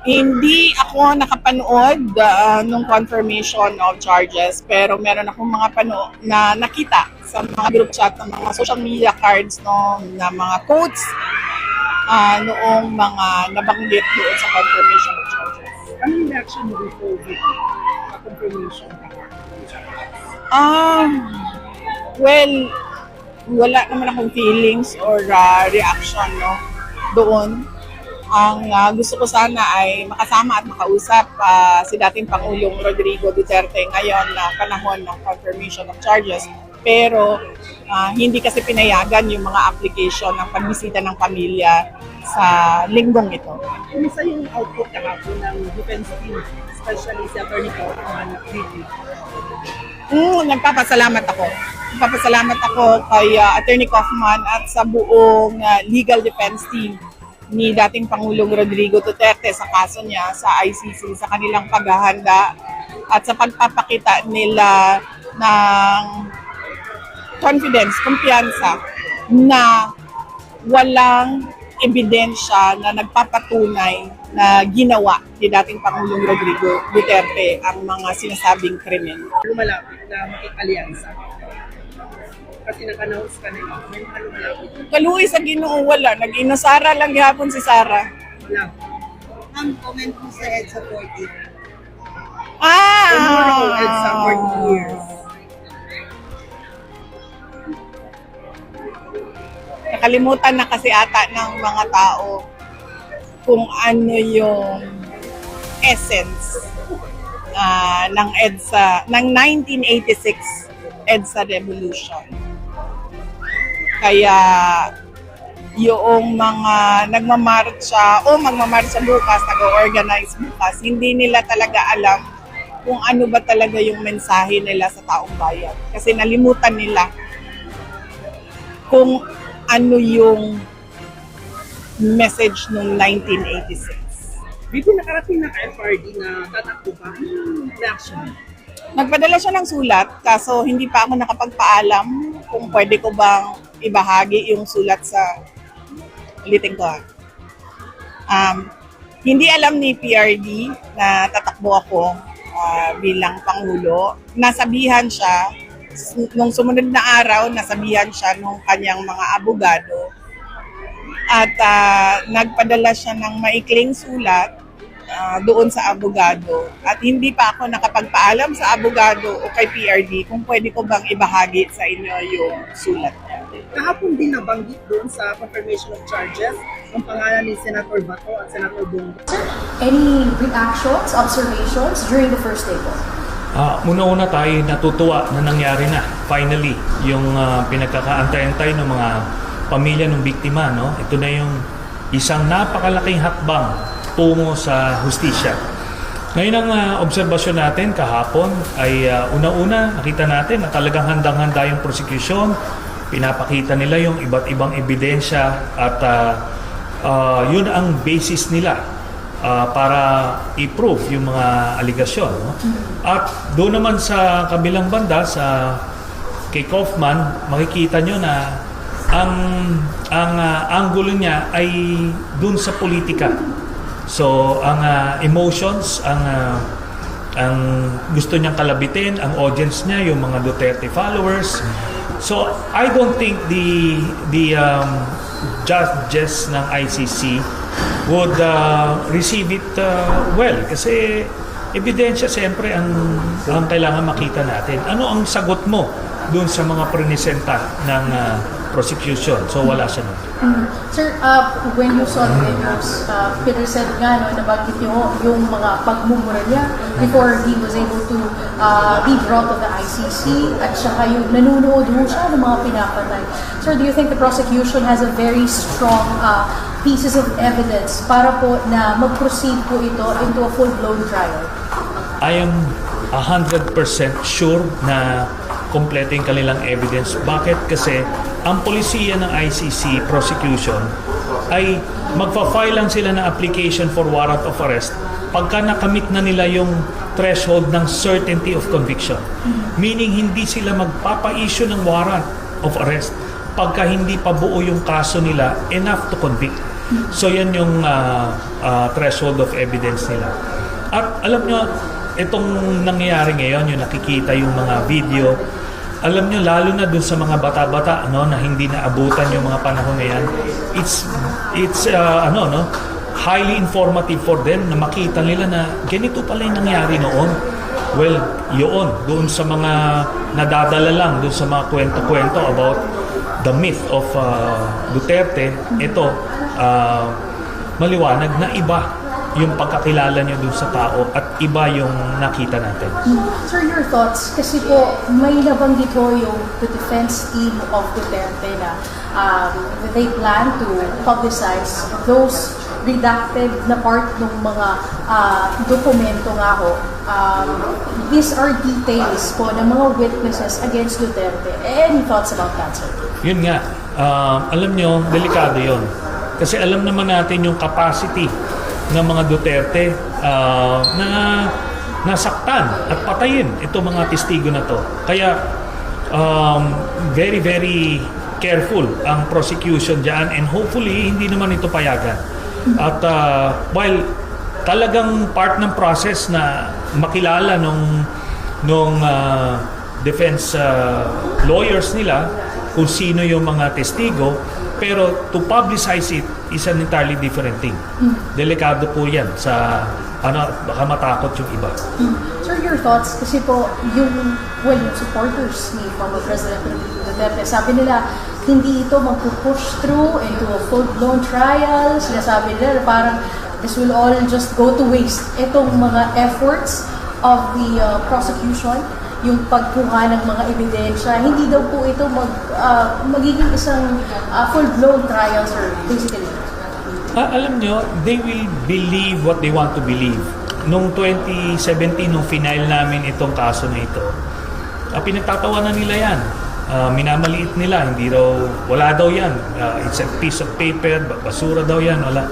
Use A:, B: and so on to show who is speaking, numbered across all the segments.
A: Hindi ako nakapanood nung confirmation of charges, pero meron akong mga na nakita sa mga group chat ng mga social media cards no, na mga quotes noong mga nabanggit doon sa confirmation of charges.
B: Ano yung reaction mo before the confirmation?
A: Well, wala naman akong feelings or reaction no, doon. Ang gusto ko sana ay makasama at makausap si dating Pangulong Rodrigo Duterte ngayon na panahon ng confirmation of charges. Pero hindi kasi pinayagan yung mga application ng pagbisita ng pamilya sa linggong ito.
B: Kumusta yung output kahapon ng defense team, especially si Atty. Kaufman at VP?
A: Nagpapasalamat ako. Nagpapasalamat ako kay Attorney Kaufman at sa buong legal defense team ni dating Pangulong Rodrigo Duterte sa kaso niya sa ICC, sa kanilang paghahanda at sa pagpapakita nila ng confidence, kumpiyansa na walang ebidensya na nagpapatunay na ginawa ni dating Pangulong Rodrigo Duterte ang mga sinasabing krimen.
B: Lumalapit na makipalyansa. Kasi nag-announce ka na yun. May mga lumalapit.
A: Kaluoy sa Ginoo wala, nag-inusara lang gihapon si Sarah.
B: Wala.
C: Ang comment mo sa EDSA 40.
B: Tomorrow, EDSA 40 years.
A: Nakalimutan na kasi ata ng mga tao kung ano yung essence ng EDSA, ng 1986 EDSA Revolution. Kaya yung mga nagmamarcha o magmamarcha bukas, nag-organize bukas, hindi nila talaga alam kung ano ba talaga yung mensahe nila sa taong bayan. Kasi nalimutan nila kung ano yung message noong 1986.
B: Dito nakarating na FRD na tatakbo pa. Anong reaction?
A: Nagpadala siya ng sulat, kaso hindi pa ako nakapagpaalam kung pwede ko bang ibahagi yung sulat sa ulitin ko. Hindi alam ni PRD na tatakbo ako bilang Pangulo. Nasabihan siya, nung sumunod na araw, nasabihan siya nung kanyang mga abogado at nagpadala siya ng maikling sulat doon sa abogado at hindi pa ako nakapagpaalam sa abogado o kay PRD kung pwede ko bang ibahagi sa inyo yung sulat niya.
B: Kahapon din nabanggit doon sa confirmation of charges ang pangalan ni Senator Bato at Senator Bongo.
D: Any reactions, observations during the first day po?
E: Una-una tayo natutuwa na nangyari na finally yung pinagkakaantay-antay ng mga pamilya ng biktima, no? Ito na yung isang napakalaking hakbang tungo sa hustisya. Ngayon ang obserbasyon natin kahapon ay una-una nakita natin na talagang handang-handa yung prosecution. Pinapakita nila yung iba't ibang ebidensya at yun ang basis nila para i-prove yung mga aligasyon. No? At doon naman sa kabilang banda, sa kay Kaufman, makikita nyo na ang angulo niya ay doon sa politika. So, ang emotions, ang gusto niyang kalabitin, ang audience niya, yung mga Duterte followers. So, I don't think the judges ng ICC would receive it well. Kasi ebidensya siyempre ang kailangan makita natin. Ano ang sagot mo doon sa mga presenta ng prosecution? So, wala siya nun.
D: Sir, when you saw the videos, Peter said nga, no, nabanggit niyo yung mga pagmumura niya before he was able to be brought to the ICC at saka yung nanunood mo siya ng mga pinapatay. Sir, do you think the prosecution has a very strong pieces of evidence para po na mag-proceed po ito into a full-blown trial?
E: I am 100% sure na kompleto yung kanilang evidence. Bakit? Kasi ang polisiya ng ICC prosecution ay magpa-file lang sila ng application for warrant of arrest pagka nakamit na nila yung threshold ng certainty of conviction. Meaning, hindi sila magpapa-issue ng warrant of arrest pagka hindi pa buo yung kaso nila enough to convict. So yan yung threshold of evidence nila. At alam nyo, itong nangyayari ngayon, yung nakikita yung mga video, alam nyo, lalo na dun sa mga bata-bata, no, na hindi naabutan yung mga panahon na yan, it's highly informative for them na makita nila na ganito pala yung nangyari noon. Well, yun, doon sa mga nadadala lang, doon sa mga kwento-kwento about the myth of Duterte, ito, maliwanag na iba yung pagkakilala niyo dun sa tao at iba yung nakita natin.
D: Sir, your thoughts? Kasi po, may nabanggit ho yung the defense team of Duterte na they plan to publicize those redacted na part ng mga dokumento nga ho. These are details po ng mga witnesses against Duterte. Any thoughts about that, sir?
E: Yun nga, alam nyo, delikado yun. Kasi alam naman natin yung capacity ng mga Duterte na nasaktan at patayin itong mga testigo na to. Kaya very, very careful ang prosecution dyan and hopefully hindi naman ito payagan. At while talagang part ng process na makilala nung defense lawyers nila kung sino yung mga testigo, pero to publicize it is an entirely different thing. Delikado po yan sa baka matakot yung iba.
D: Sir, your thoughts? Kasi po, yung supporters ni former President Duterte, sabi nila, hindi ito magpupush through into a full-blown trial. Sinasabi nila na parang this will all just go to waste. Itong mga efforts of the prosecution, yung pagkuha ng mga ebidensya, hindi daw po ito magiging isang full-blown trial, sir, basically.
E: Alam nyo, they will believe what they want to believe. Noong 2017, nung final namin itong kaso na ito, pinagtatawanan nila yan. Minamaliit nila, hindi daw, wala daw yan. It's a piece of paper, basura daw yan, wala.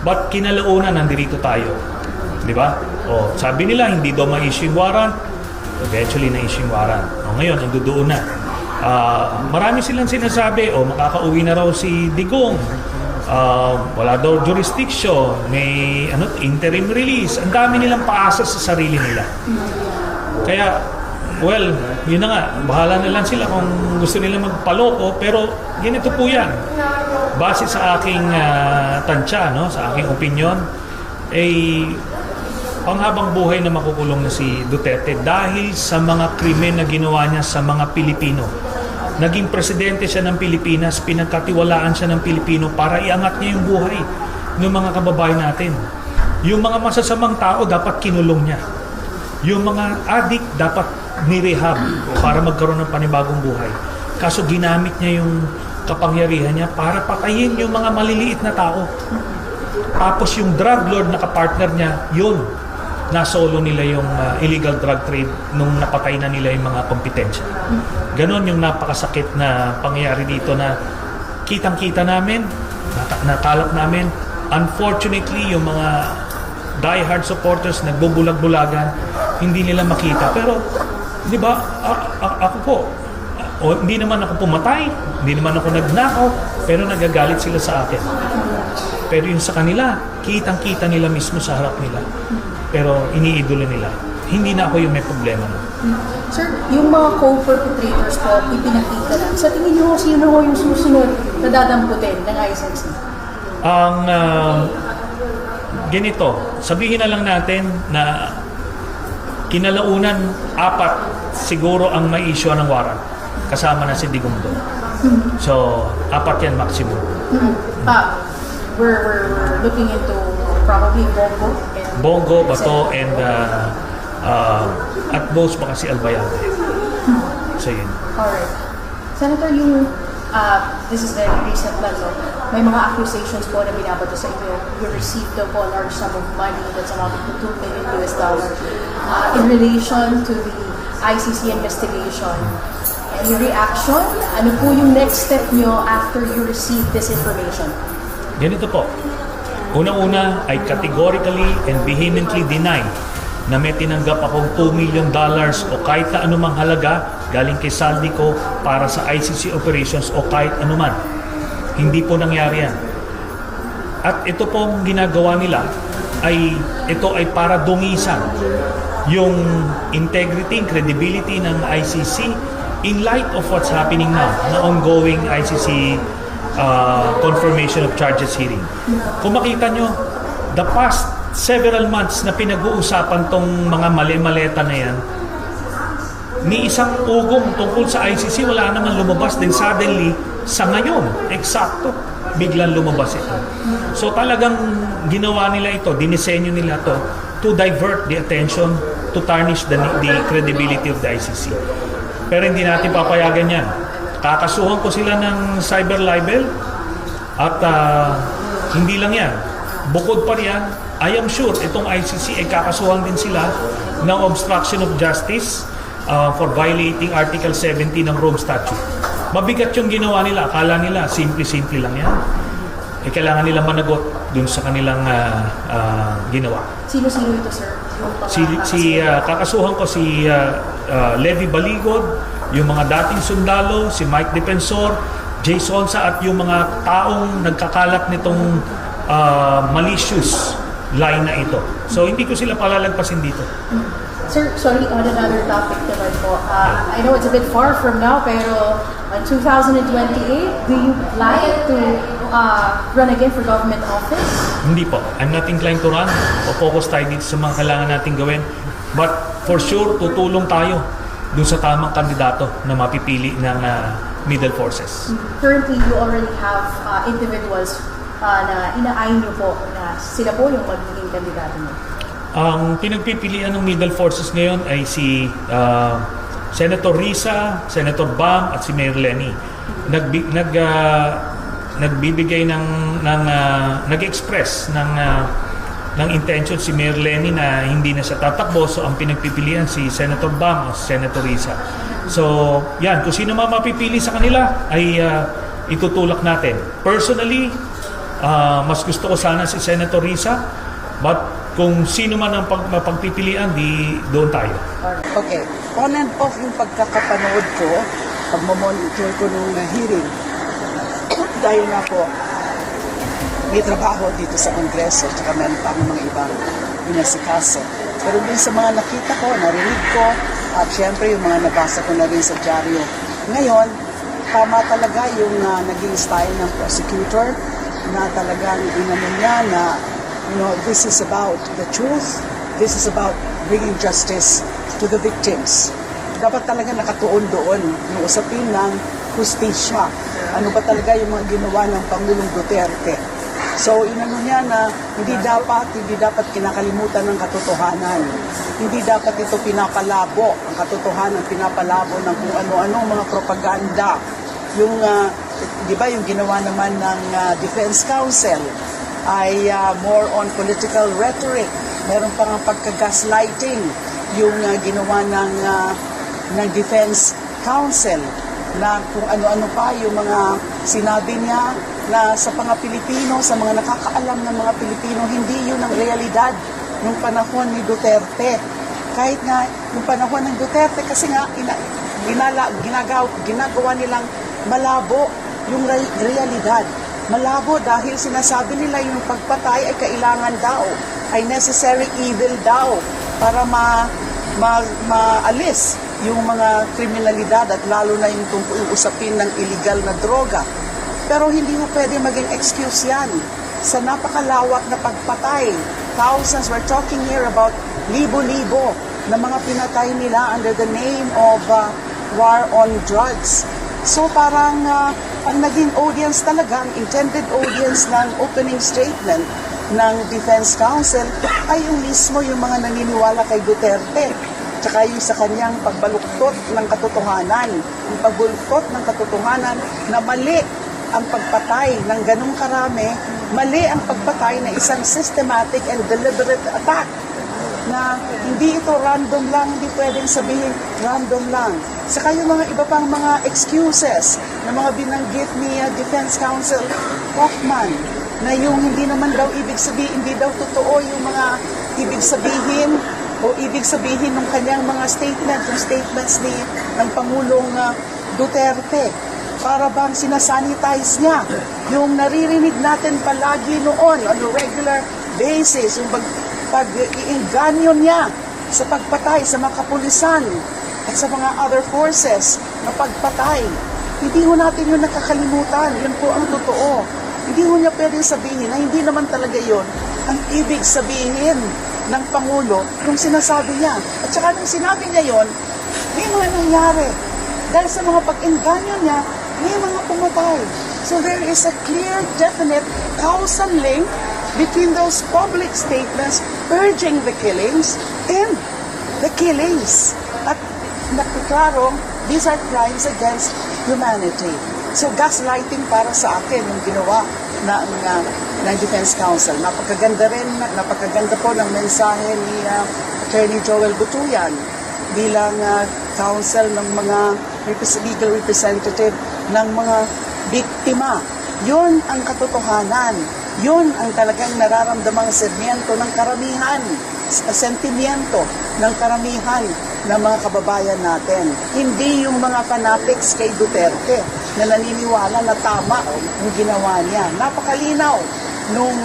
E: But kinalaunan, nandito tayo. Di ba? Sabi nila, hindi daw ma-issue warrant. Eventually na-issue warrant. Ngayon, nandoon na. Marami silang sinasabi, makakauwi na raw si Digong. Wala daw jurisdiction, may interim release. Ang dami nilang paasa sa sarili nila. Kaya, well, yun na nga, bahala na lang sila kung gusto nila magpaloko, pero ganito po yan. Base sa aking tansya, no, sa aking opinion, panghabang buhay na makukulong na si Duterte dahil sa mga krimen na ginawa niya sa mga Pilipino. Naging presidente siya ng Pilipinas, pinagkatiwalaan siya ng Pilipino para iangat niya yung buhay ng mga kababayan natin. Yung mga masasamang tao dapat kinulong niya. Yung mga addict dapat nirehab para magkaroon ng panibagong buhay. Kaso ginamit niya yung kapangyarihan niya para patayin yung mga maliliit na tao. Tapos yung drug lord na kapartner niya, yun, nasolo nila yung illegal drug trade nung napatay na nila yung mga kompetensya. Ganon yung napakasakit na pangyayari dito na kitang-kita namin, nakalap namin. Unfortunately, yung mga die-hard supporters nagbubulag-bulagan, hindi nila makita. Pero, di ba, ako po, hindi naman ako pumatay, hindi naman ako nagnakaw, pero nagagalit sila sa akin. Pero yung sa kanila, kitang-kita nila mismo sa harap nila. Pero iniidolo nila. Hindi na ako yung may problema nun.
D: Sir, yung mga co-perpetrators po, ipinakita lang. Sa tingin niyo, sino ho yung susunod na dadamputin ng ICC?
E: Ang ganito, sabihin na lang natin na kinalaunan 4 siguro ang may issue ng warrant. Kasama na si Digong doon. So, 4 yan maximum.
D: We're looking into probably
E: Bongo, Bato, and at most baka si Albayade. So yun.
D: Alright. Senator, this is very recent lang, no? May mga accusations po na binabato sa inyo. You received a large sum of money that's amounting to $2 million in relation to the ICC investigation. Any reaction? Ano po yung next step nyo after you receive this information?
E: Ganito po. Unang-una, I categorically and vehemently deny na may tinanggap akong $2 million o kahit na anumang halaga galing kay saldi ko para sa ICC operations o kahit anuman. Hindi po nangyari yan. At ito pong ginagawa nila ito ay para dungisan yung integrity, credibility ng ICC in light of what's happening now, na ongoing ICC confirmation of charges hearing. Kung makita nyo, the past several months na pinag-uusapan tong mga mali-maleta na yan, ni isang ugong tungkol sa ICC, wala naman lumabas. Then suddenly, sa ngayon, eksakto, biglang lumabas ito. So talagang ginawa nila ito, dinisenyo nila to to divert the attention, to tarnish the credibility of the ICC. Pero hindi natin papayagan yan. Kakasuhan ko sila ng cyber libel at hindi lang yan. Bukod pa riyan, I am sure itong ICC ay kakasuhan din sila ng obstruction of justice for violating Article 70 ng Rome Statute. Mabigat yung ginawa nila. Akala nila, simple-simple lang yan. Kailangan nila managot dun sa kanilang ginawa.
D: Sino-sino ito, sir? Yung
E: Kakasuhan ko si Levi Baligod, yung mga dating sundalo, si Mike Defensor, Jay Sonsa, at yung mga taong nagkakalat nitong malicious line na ito. So hindi ko sila palalagpasin dito.
D: Sir, sorry, on another topic naman po. I know it's a bit far from now, pero on 2028, do you plan to run again for government office?
E: Hindi po. I'm not inclined to run. O focus tayo dito sa mga kailangan natin gawin. But for sure, tutulong tayo dun sa tamang kandidato na mapipili ng middle forces.
D: Currently, you already have individuals na inaayin niyo po na sila po yung magiging kandidato niyo.
E: Ang pinagpipilian ng middle forces ngayon ay si Senator Risa, Senator Bam at si Mayor Lenny. Nagbibigay nag-express ng intention si Mayor Lenny na hindi na siya tatakbo, so ang pinagpipilian si Senator Bam o Senator Risa. So yan, kung sino man mapipili sa kanila ay itutulak natin. Personally, mas gusto ko sana si Senator Risa, but kung sino man ang pagpipilian, di doon tayo.
C: Okay. On and off yung pagkakapanood ko, pagmamonitor ko nung hearing, dahil nga po, may trabaho dito sa Kongreso, tsaka meron pa mga ibang inasikaso. Pero din sa mga nakita ko, narinig ko, at syempre yung mga nabasa ko na rin sa dyaryo. Ngayon, tama talaga yung naging style ng prosecutor, na talagang inano niya na this is about the truth. This is about bringing justice to the victims. Dapat talaga nakatuon doon yung usapin ng hustisya. Ano ba talaga yung mga ginawa ng Pangulong Duterte? So, inano niya na hindi dapat kinakalimutan ng katotohanan. Hindi dapat ito pinapalabo, ang katotohanan pinapalabo ng kung ano-ano mga propaganda. Yung, di ba, yung ginawa naman ng Defense Council, ay more on political rhetoric. Meron pa nga pagka-gaslighting yung ginawa ng Defense Council na kung ano-ano pa yung mga sinabi niya na sa mga Pilipino, sa mga nakakaalam ng mga Pilipino, hindi yun ang realidad nung panahon ni Duterte. Kahit nga yung panahon ng Duterte, kasi nga ginagawa nilang malabo yung realidad. Malabo dahil sinasabi nila yung pagpatay ay kailangan daw, ay necessary evil daw para maalis yung mga kriminalidad at lalo na yung tungkol usapin ng illegal na droga. Pero hindi mo pwede maging excuse yan sa napakalawak na pagpatay. Thousands, we're talking here about libo-libo na mga pinatay nila under the name of war on drugs. So parang ang naging audience talaga, ang intended audience ng opening statement ng Defense Council ay yung mismo yung mga naniniwala kay Duterte. Tsaka yung sa kanyang pagbaluktot ng katotohanan. Yung pagbuluktot ng katotohanan na mali ang pagpatay ng ganung karami, mali ang pagpatay na isang systematic and deliberate attack. Na hindi ito random lang, hindi pwedeng sabihin random lang. Saka yung mga iba pang mga excuses na mga binanggit ni Defense Counsel Hoffman na yung hindi naman daw ibig sabihin, hindi daw totoo yung mga ibig sabihin o ibig sabihin ng kanyang mga statements, yung statements ng Pangulong Duterte. para bang sinasanitize niya yung naririnig natin palagi noon on a regular basis, yung pag-iinganyo niya sa pagpatay sa mga kapulisan at sa mga other forces na pagpatay. Hindi ho natin yun nakakalimutan. Yun po ang totoo. Hindi ho niya pwedeng sabihin na hindi naman talaga yun ang ibig sabihin ng Pangulo nung sinasabi niya. At saka nung sinabi niya yun, may mga nangyari. Dahil sa mga pag-inganyo niya, may mga pumatay. So there is a clear, definite causal link between those public statements urging the killings and the killings. At nakiklarong, these are crimes against humanity. So gaslighting para sa akin yung ginawa ng Defense Counsel. Napakaganda po ng mensahe ni Attorney Joel Butuyan bilang counsel ng mga legal representative ng mga biktima. Yun ang katotohanan. Yun ang talagang nararamdamang sentimiento ng karamihan ng mga kababayan natin. Hindi yung mga fanatics kay Duterte na naniniwala na tama yung ginawa niya. Napakalinaw nung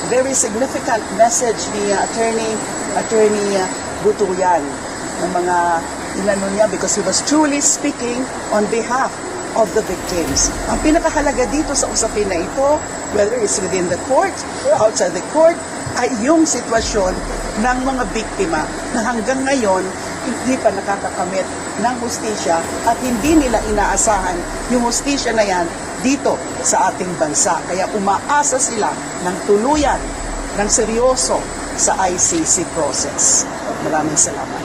C: very significant message ni Attorney Butuyan ng mga inano niya because he was truly speaking on behalf of the victims. Ang pinakahalaga dito sa usapin na ito, whether it's within the court or outside the court, ay yung sitwasyon ng mga biktima na hanggang ngayon hindi pa nakakakamit ng hustisya at hindi nila inaasahan yung hustisya na yan dito sa ating bansa. Kaya umaasa sila ng tuluyan, ng seryoso sa ICC process. Maraming salamat.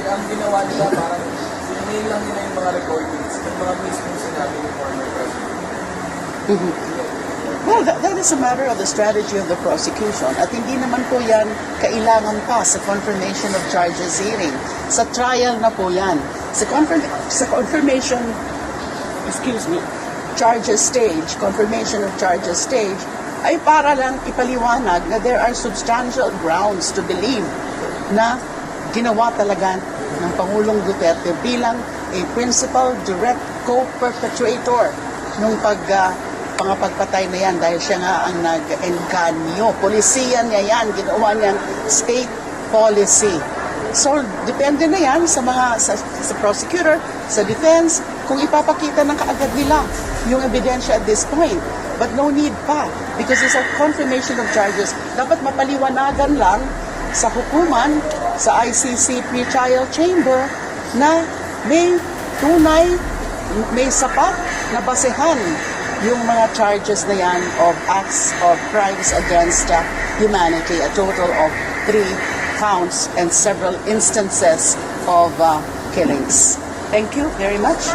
F: Ang ginawa nila parang sininail lang nila yung mga recordings ng mga mismong sinabi ng former president.
C: Well, that is a matter of the strategy of the prosecution. At hindi naman po yan kailangan pa sa confirmation of charges hearing. Sa trial na po yan. Sa confirmation, charges stage, confirmation of charges stage, ay para lang ipaliwanag na there are substantial grounds to believe na ginawa talaga ng Pangulong Duterte bilang a principal direct co-perpetrator nung pagpatay na yan dahil siya nga ang nag-engkanyo. Polisiya niya yan, ginawa niyang state policy. So, depende na yan sa prosecutor, sa defense, kung ipapakita ng kaagad nila yung ebidensya at this point. But no need pa because it's a confirmation of charges. Dapat mapaliwanagan lang sa hukuman, sa ICC pre-trial chamber na may tunay, may sapat na basehan yung mga charges na yan of acts of crimes against humanity, a total of 3 counts and several instances of killings. Thank you very much.